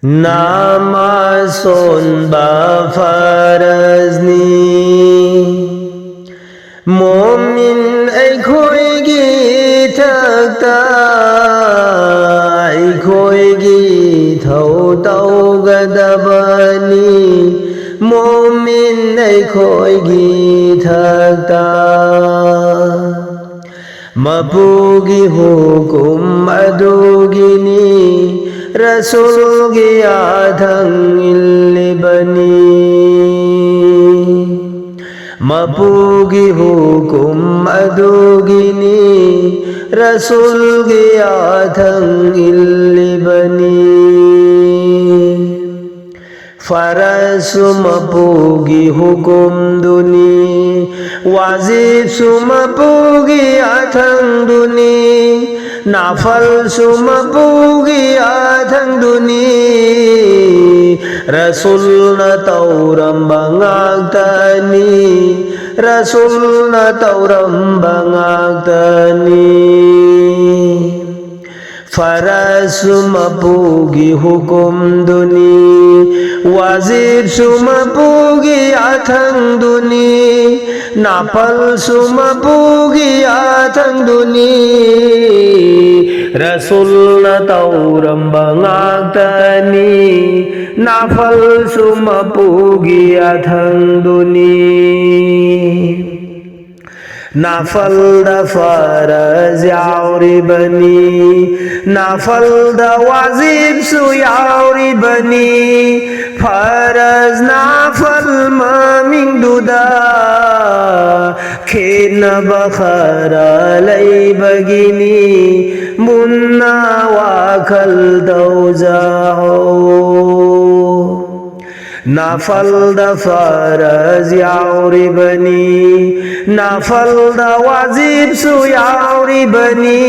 Namaz sonba farazni Momin ai khoi gi thakta ai khoi gi thau tau gadabani Momin ai khoi gi thakta Mapugi hukum adugini Rasul gaya thang illibani Mapugi hukum adugini Rasul gaya thang illibani Faras mapugi hukum duni Wajib sumapugi athang duni Nafal sumapugi athang duni Rasul na tauram bangagtani Rasul na tauram bangagtani Faras sumapugi hukum duni Wajib sumapugi athang duni Napal sumapugi athang duni Rasul na tauram bangagtani Nafal sumapugi athang duni Nafal da faraz yauri bani Nafal da wajib su yauri bani Faraz nafal maming duda Khena bakhara lay bagini Munna wakal dawzaho Nafal da faraz yauri bani Nafal da wajib su yauri bani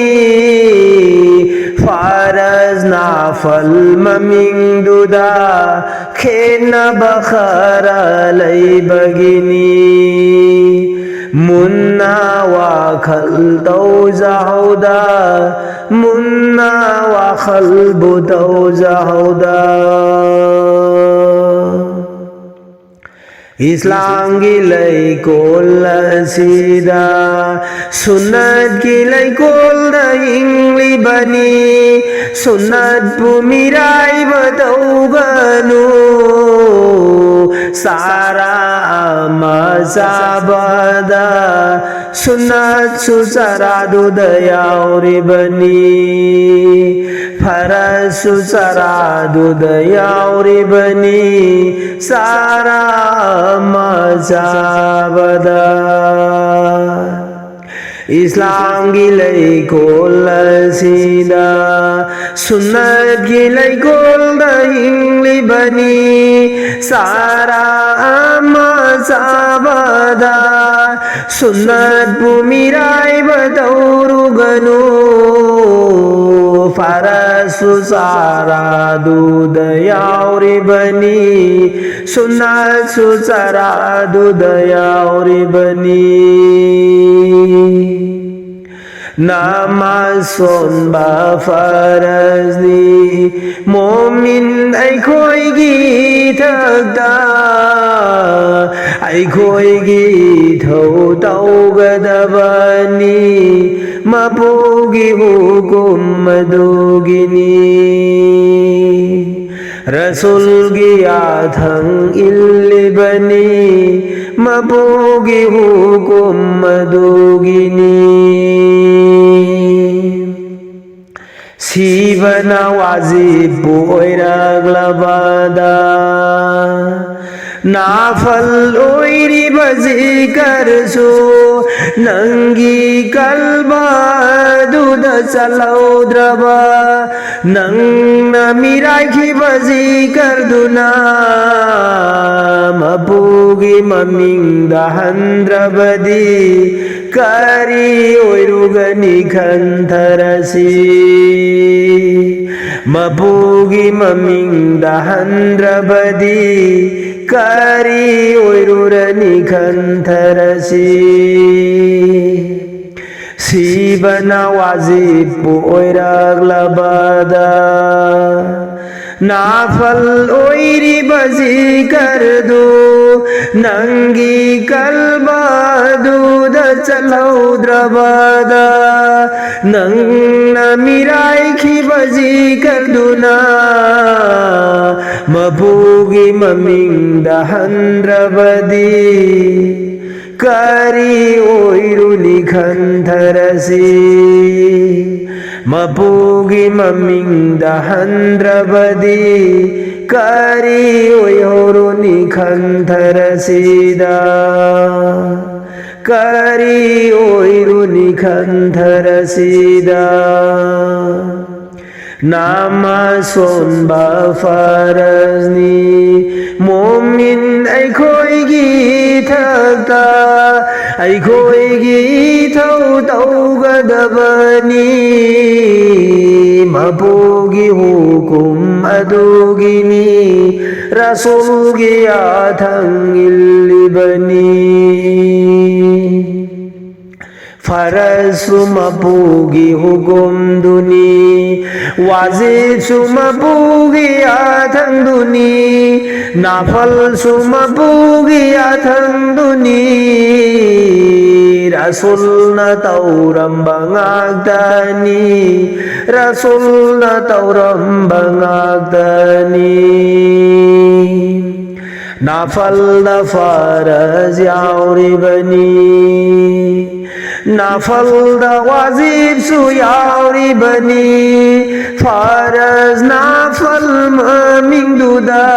Faraz nafal maming duda Khena bakhara lay bagini Munna wakhal tawzahuda Munna wakhal butawzahuda Islam gilai kol sida Sunnat gilai kol da ingli bani Sunnat pumirai batau ganu Sara mazabada Sunnat susara dudayauri bani Faras susara dudayauri bani Sara mazabada Islam gilai kol sida Sunnat gilai kol da ingli bani Sara mazabada Sunnat pumirai batauru ganu Faras susara dudayauri bani Sunnat susara dudayauri bani Namaz sonba farazni Momin ai khoi gi thakta ai khoi gi thau tau gadabani Mapugi hukum madugini Rasul gaya thang illibani Mapugi hukum madugini Sivana wajib oiraglabada Nafal oiri bazikar su Nangi kalba duda salaudraba Nang namirai ki bazikar duna Mapugi maming dahandrabadi Kari oirugani kantharasi Mapugi maming dahandrabadi Kari oirurani kantharasi Sibana wajib oiraglabada Nafal oiriba zikardu Nangi kalbadu da chalaudrabada Nang namirai khiba zikarduna Mabugi maming dahandrabadi Kari oiruni khantarasi Mapugi maming dahandrabadi Kari oiruni khantarasida Kari oiruni khantarasida Namason ba farazni Mumin ay khoi gi thakta Ay khoi gi thau tau gadabani Mapugi hukum adugini Rasul gi athang illibani Faraz sumapugi hukum duni Wajib sumapugi athang duni Nafal sumapugi athang duni Rasul na tauram bangagdani Rasul na tauram bangagdani Nafal na faraz yauribani Nafal da wajib su yauri bani Faraz nafal maming duda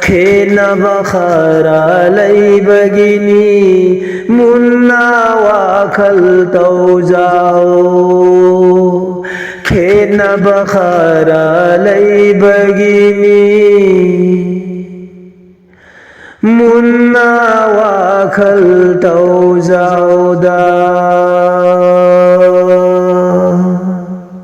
Khena bakhara lay bagini Munna wakhal tau jao Khena bakhara lay bagini Munna wakhal tau zauda